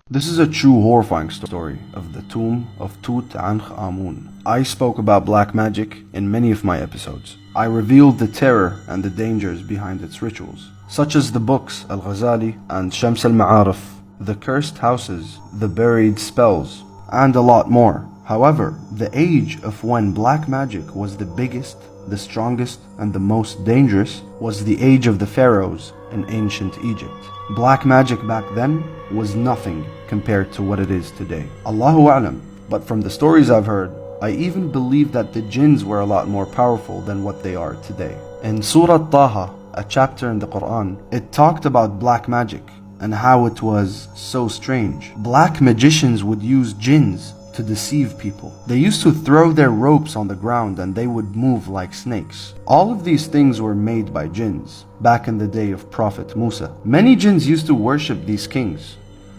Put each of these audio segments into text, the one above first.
This is a true horrifying story of the tomb of Tutankhamun. I spoke about black magic in many of my episodes. I revealed the terror and the dangers behind its rituals, such as the books Al-Ghazali and Shams al-Ma'arif, the cursed houses, the buried spells, and a lot more. However, the age of when black magic was the biggest, the strongest, and the most dangerous was the age of the pharaohs in ancient Egypt. Black magic back then was nothing compared to what it is today. Allahu A'lam. But from the stories I've heard, I even believe that the jinns were a lot more powerful than what they are today. In Surah Taha, a chapter in the Quran, it talked about black magic and how it was so strange. Black magicians would use jinns to deceive people. They used to throw their ropes on the ground and they would move like snakes. All of these things were made by jinns back in the day of Prophet Musa. Many jinns used to worship these kings,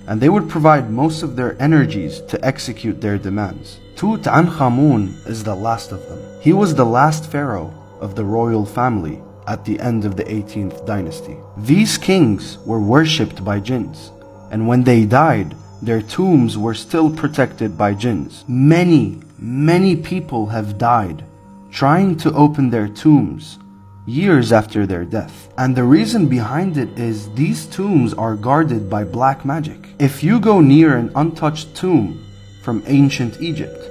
and they would provide most of their energies to execute their demands. Tutankhamun is the last of them. He was the last pharaoh of the royal family at the end of the 18th dynasty. These kings were worshipped by jinns, and when they died, their tombs were still protected by jinns. Many people have died trying to open their tombs years after their death. And the reason behind it is these tombs are guarded by black magic. If you go near an untouched tomb from ancient Egypt,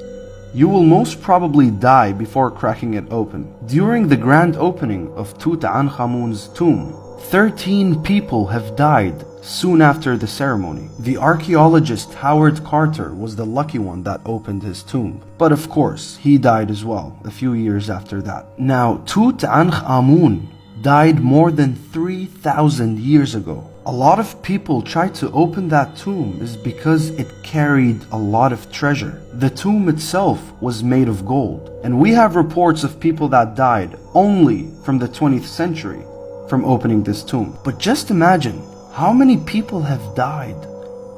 you will most probably die before cracking it open. During the grand opening of Tutankhamun's tomb, 13 people have died soon after the ceremony. The archaeologist Howard Carter was the lucky one that opened his tomb. But of course, he died as well a few years after that. Now, Tutankhamun died more than 3,000 years ago. A lot of people tried to open that tomb is because it carried a lot of treasure. The tomb itself was made of gold, and we have reports of people that died only from the 20th century from opening this tomb. But just imagine how many people have died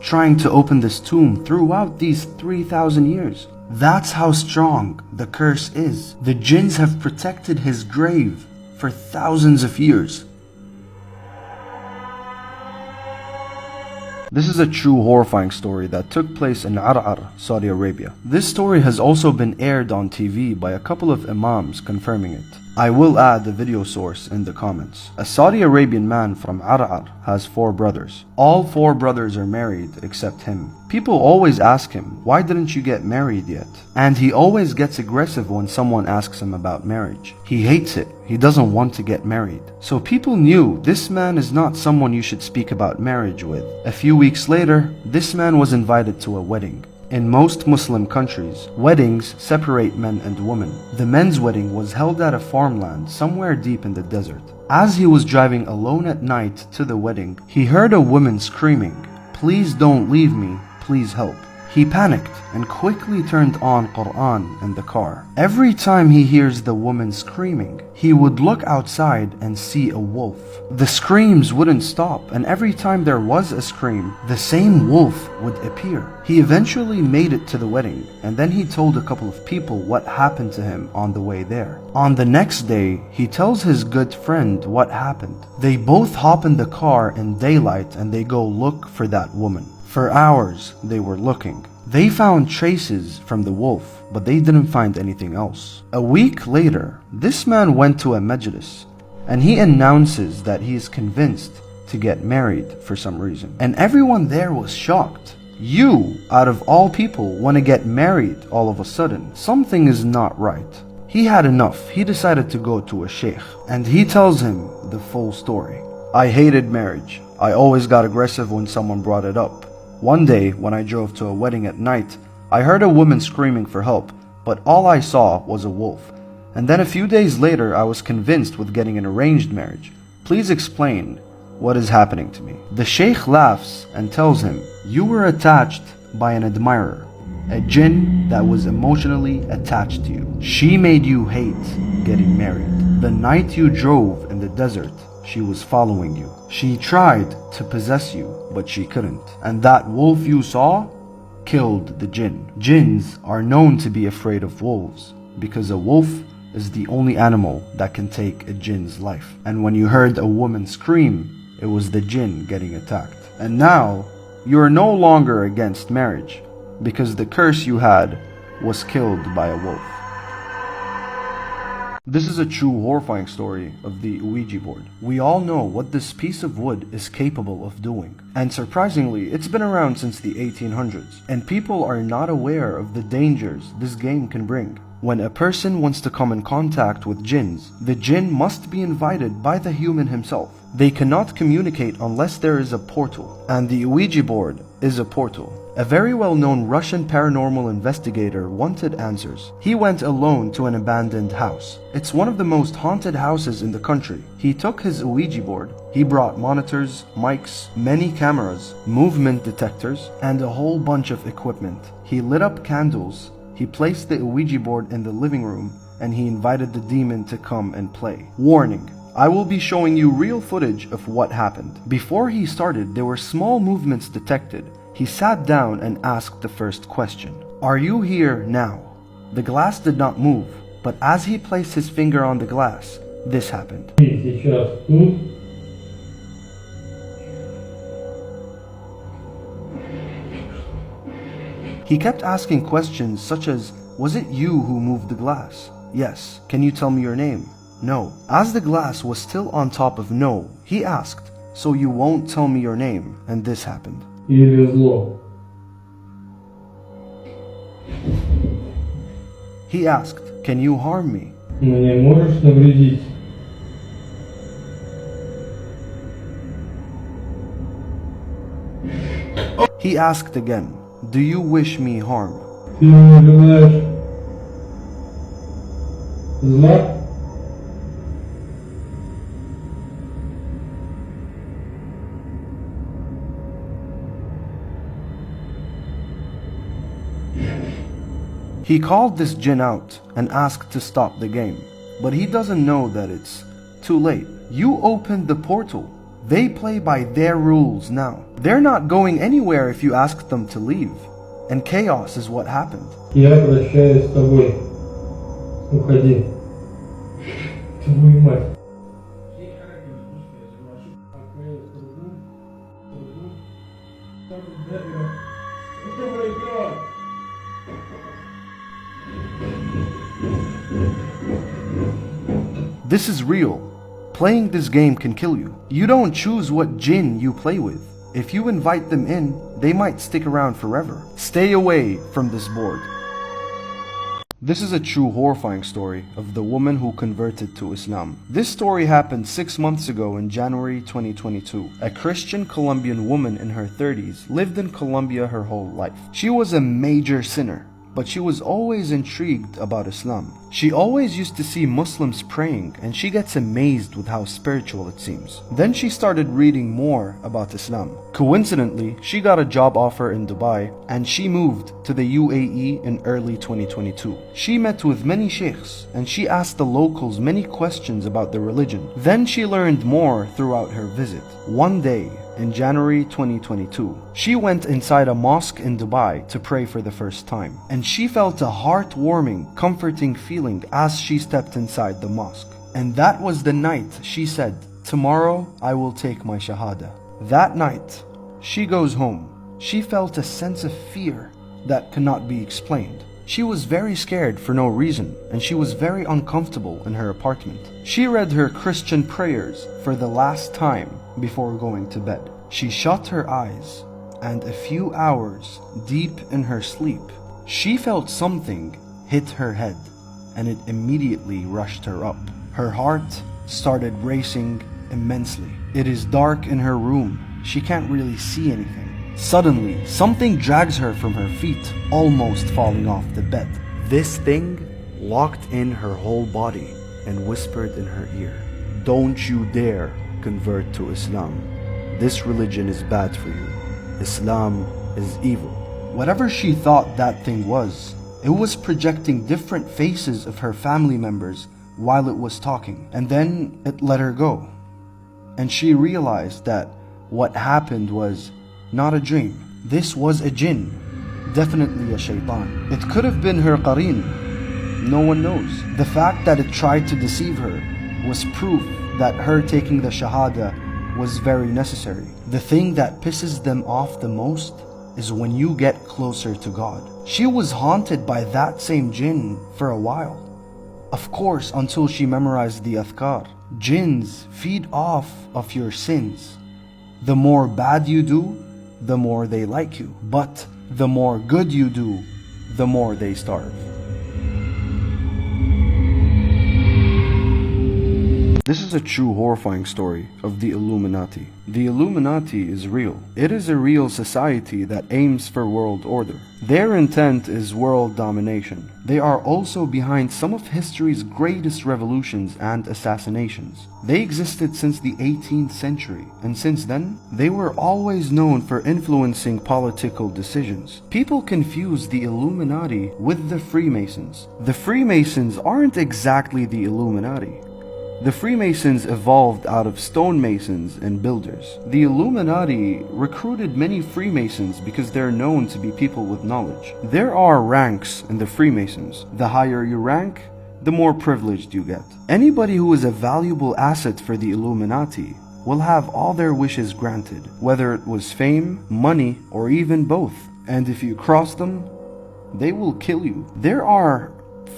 trying to open this tomb throughout these 3,000 years. That's how strong the curse is. The jinns have protected his grave for thousands of years. This is a true horrifying story that took place in Ar'ar, Saudi Arabia. This story has also been aired on TV by a couple of imams confirming it. I will add the video source in the comments. A Saudi Arabian man from Ar'ar has 4 brothers. All 4 brothers are married except him. People always ask him, why didn't you get married yet? And he always gets aggressive when someone asks him about marriage. He hates it. He doesn't want to get married. So people knew this man is not someone you should speak about marriage with. A few weeks later, this man was invited to a wedding. In most Muslim countries, weddings separate men and women. The men's wedding was held at a farmland somewhere deep in the desert. As he was driving alone at night to the wedding, he heard a woman screaming, "Please don't leave me, please help." He panicked and quickly turned on Quran in the car. Every time he hears the woman screaming, he would look outside and see a wolf. The screams wouldn't stop, and every time there was a scream, the same wolf would appear. He eventually made it to the wedding, and then he told a couple of people what happened to him on the way there. On the next day, he tells his good friend what happened. They both hop in the car in daylight and they go look for that woman. For hours, they were looking. They found traces from the wolf, but they didn't find anything else. A week later, this man went to a majlis, and he announces that he is convinced to get married for some reason. And everyone there was shocked. You, out of all people, want to get married all of a sudden. Something is not right. He had enough. He decided to go to a sheikh, and he tells him the full story. I hated marriage. I always got aggressive when someone brought it up. One day, when I drove to a wedding at night, I heard a woman screaming for help, but all I saw was a wolf. And then a few days later, I was convinced with getting an arranged marriage. Please explain what is happening to me. The sheikh laughs and tells him, you were attached by an admirer, a jinn that was emotionally attached to you. She made you hate getting married. The night you drove in the desert, she was following you. She tried to possess you, but she couldn't. And that wolf you saw killed the jinn. Jinns are known to be afraid of wolves because a wolf is the only animal that can take a jinn's life. And when you heard a woman scream, it was the jinn getting attacked. And now, You are no longer against marriage, because the curse you had was killed by a wolf. This is a true horrifying story of the Ouija board. We all know what this piece of wood is capable of doing. And surprisingly, it's been around since the 1800s, and people are not aware of the dangers this game can bring. When a person wants to come in contact with jinns, the jinn must be invited by the human himself. They cannot communicate unless there is a portal, and the Ouija board is a portal. A very well-known Russian paranormal investigator wanted answers. He went alone to an abandoned house. It's one of the most haunted houses in the country. He took his Ouija board. He brought monitors, mics, many cameras, movement detectors, and a whole bunch of equipment. He lit up candles. He placed the Ouija board in the living room, and he invited the demon to come and play. Warning: I will be showing you real footage of what happened. Before he started, there were small movements detected. He sat down and asked the first question. Are you here now? The glass did not move, but as he placed his finger on the glass, this happened. He kept asking questions such as, was it you who moved the glass? Yes. Can you tell me your name? No. As the glass was still on top of no, he asked, so you won't tell me your name? And this happened. He asked, can you harm me? He asked again, do you wish me harm? He called this jinn out and asked to stop the game, but he doesn't know that it's too late. You opened the portal. They play by their rules now. They're not going anywhere if you ask them to leave. And chaos is what happened. Я прощаюсь с тобой. Уходи. Твою мать. This is real. Playing this game can kill you. You don't choose what jinn you play with. If you invite them in, they might stick around forever. Stay away from this board. This is a true horrifying story of the woman who converted to Islam. This story happened 6 months ago in January 2022. A Christian Colombian woman in her 30s lived in Colombia her whole life. She was a major sinner, but she was always intrigued about Islam. She always used to see Muslims praying, and she gets amazed with how spiritual it seems. Then she started reading more about Islam. Coincidentally, she got a job offer in Dubai, and she moved to the UAE in early 2022. She met with many sheikhs, and she asked the locals many questions about the religion. Then she learned more throughout her visit. One day, in January 2022, she went inside a mosque in Dubai to pray for the first time, and she felt a heartwarming, comforting feeling as she stepped inside the mosque. And that was the night she said, tomorrow I will take my shahada. That night, she goes home. She felt a sense of fear that cannot be explained. She was very scared for no reason, and she was very uncomfortable in her apartment. She read her Christian prayers for the last time before going to bed. She shut her eyes, and a few hours deep in her sleep, she felt something hit her head, and it immediately rushed her up. Her heart started racing immensely. It is dark in her room. She can't really see anything. Suddenly, something drags her from her feet, almost falling off the bed. This thing locked in her whole body and whispered in her ear, "Don't you dare convert to Islam. This religion is bad for you. Islam is evil." Whatever she thought that thing was, it was projecting different faces of her family members while it was talking. And then it let her go. And she realized that what happened was not a dream. This was a jinn, definitely a shaitan. It could have been her qareen. No one knows. The fact that it tried to deceive her was proof that her taking the shahada was very necessary. The thing that pisses them off the most is when you get closer to God. She was haunted by that same jinn for a while. Of course, until she memorized the adhkar. Jinns feed off of your sins. The more bad you do, the more they like you. But the more good you do, the more they starve. This is a true horrifying story of the Illuminati. The Illuminati is real. It is a real society that aims for world order. Their intent is world domination. They are also behind some of history's greatest revolutions and assassinations. They existed since the 18th century, and since then, they were always known for influencing political decisions. People confuse the Illuminati with the Freemasons. The Freemasons aren't exactly the Illuminati. The Freemasons evolved out of stonemasons and builders. The Illuminati recruited many Freemasons because they're known to be people with knowledge. There are ranks in the Freemasons. The higher you rank, the more privileged you get. Anybody who is a valuable asset for the Illuminati will have all their wishes granted, whether it was fame, money, or even both. And if you cross them, they will kill you. There are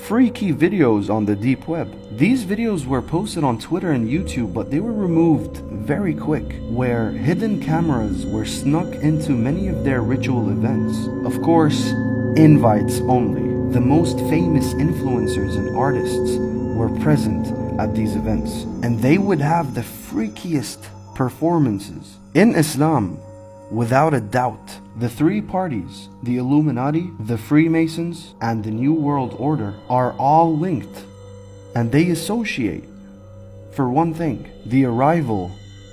freaky videos on the deep web. These videos were posted on Twitter and YouTube, but they were removed very quick, where hidden cameras were snuck into many of their ritual events. Of course, invites only. The most famous influencers and artists were present at these events, and they would have the freakiest performances. In Islam, without a doubt, the three parties, the Illuminati, the Freemasons, and the New World Order, are all linked, and they associate for one thing: the arrival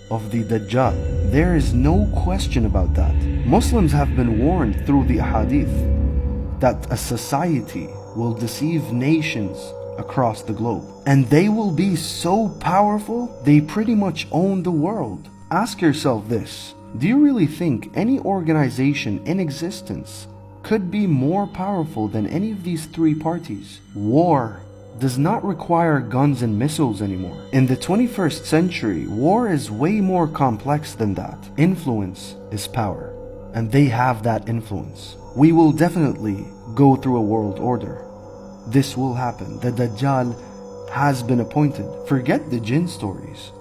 of the Dajjal. There is no question about that. Muslims have been warned through the Ahadith that a society will deceive nations across the globe, and they will be so powerful, they pretty much own the world. Ask yourself this: do you really think any organization in existence could be more powerful than any of these three parties? War does not require guns and missiles anymore. In the 21st century, war is way more complex than that. Influence is power, and they have that influence. We will definitely go through a world order. This will happen. The Dajjal has been appointed. Forget the jinn stories.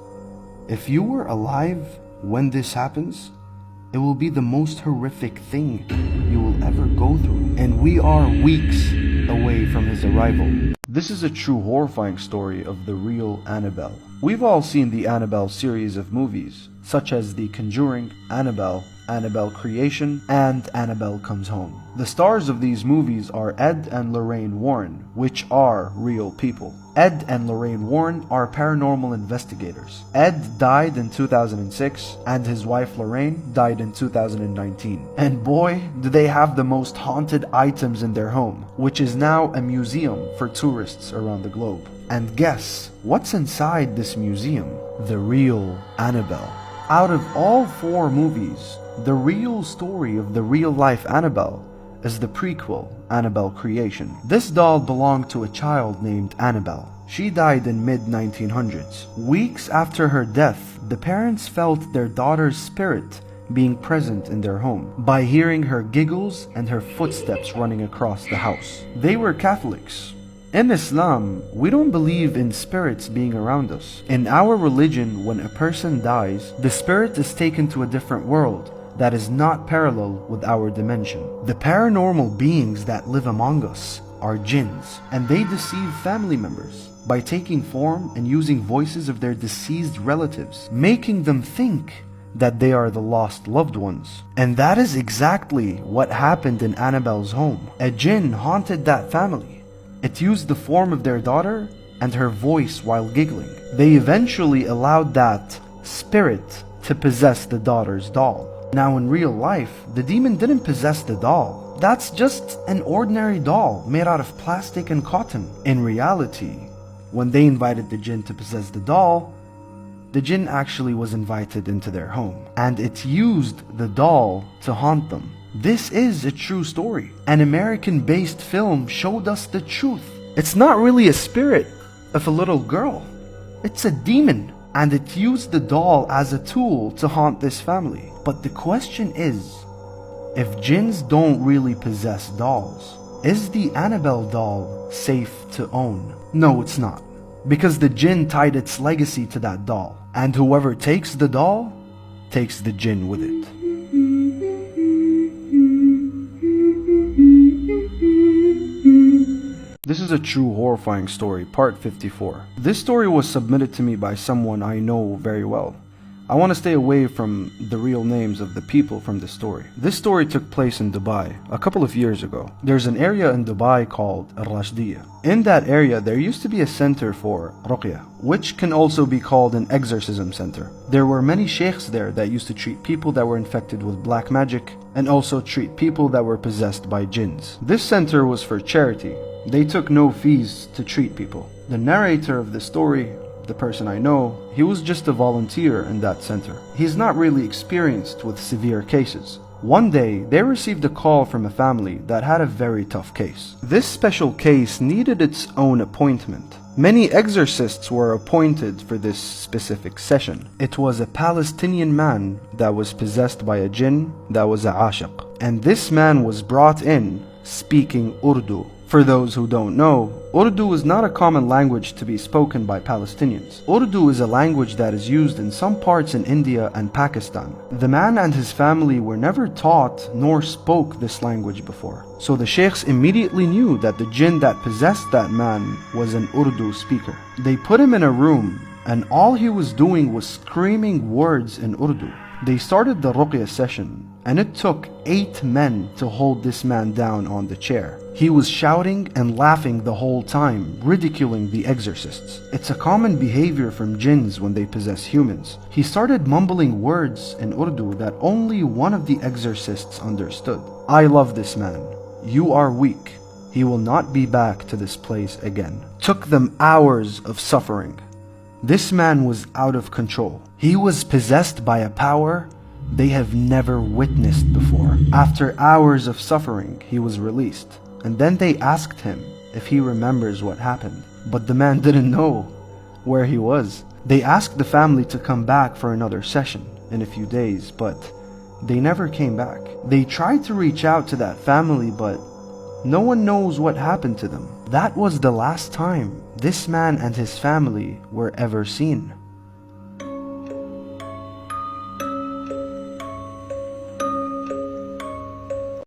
If you were alive when this happens, it will be the most horrific thing you will ever go through. And we are weeks away from his arrival. This is a true horrifying story of the real Annabelle. We've all seen the Annabelle series of movies, such as The Conjuring, Annabelle, Annabelle Creation, and Annabelle Comes Home. The stars of these movies are Ed and Lorraine Warren, which are real people. Ed and Lorraine Warren are paranormal investigators. Ed died in 2006, and his wife Lorraine died in 2019. And boy, do they have the most haunted items in their home, which is now a museum for tourists around the globe. And guess what's inside this museum? The real Annabelle. Out of all four movies, the real story of the real-life Annabelle is the prequel, Annabelle Creation. This doll belonged to a child named Annabelle. She died in mid-1900s. Weeks after her death, the parents felt their daughter's spirit being present in their home by hearing her giggles and her footsteps running across the house. They were Catholics. In Islam, we don't believe in spirits being around us. In our religion, when a person dies, the spirit is taken to a different world that is not parallel with our dimension. The paranormal beings that live among us are jinns, and they deceive family members by taking form and using voices of their deceased relatives, making them think that they are the lost loved ones. And that is exactly what happened in Annabelle's home. A jinn haunted that family. It used the form of their daughter and her voice while giggling. They eventually allowed that spirit to possess the daughter's doll. Now in real life, the demon didn't possess the doll. That's just an ordinary doll made out of plastic and cotton. In reality, when they invited the jinn to possess the doll, the jinn actually was invited into their home, and it used the doll to haunt them. This is a true story. An American-based film showed us the truth. It's not really a spirit of a little girl. It's a demon. and it used the doll as a tool to haunt this family. But the question is, if jinns don't really possess dolls, is the Annabelle doll safe to own? No, it's not. Because the jinn tied its legacy to that doll, and whoever takes the doll, takes the jinn with it. This is a true horrifying story, part 54. This story was submitted to me by someone I know very well. I want to stay away from the real names of the people from the story. This story took place in Dubai a couple of years ago. There's an area in Dubai called Al-Rashdiya. In that area, there used to be a center for Ruqya, which can also be called an exorcism center. There were many sheikhs there that used to treat people that were infected with black magic and also treat people that were possessed by jinns. This center was for charity. They took no fees to treat people. The narrator of the story, the person I know, he was just a volunteer in that center. He's not really experienced with severe cases. One day, they received a call from a family that had a very tough case. This special case needed its own appointment. Many exorcists were appointed for this specific session. It was a Palestinian man that was possessed by a jinn that was a ashiq. And this man was brought in speaking Urdu. For those who don't know, Urdu is not a common language to be spoken by Palestinians. Urdu is a language that is used in some parts in India and Pakistan. The man and his family were never taught nor spoke this language before. So the sheikhs immediately knew that the jinn that possessed that man was an Urdu speaker. They put him in a room and all he was doing was screaming words in Urdu. They started the ruqya session and it took 8 men to hold this man down on the chair. He was shouting and laughing the whole time, ridiculing the exorcists. It's a common behavior from jinns when they possess humans. He started mumbling words in Urdu that only one of the exorcists understood. I love this man. You are weak. He will not be back to this place again. Took them hours of suffering. This man was out of control. He was possessed by a power they have never witnessed before. After hours of suffering, he was released. And then they asked him if he remembers what happened. But the man didn't know where he was. They asked the family to come back for another session in a few days, but they never came back. They tried to reach out to that family, but no one knows what happened to them. That was the last time this man and his family were ever seen.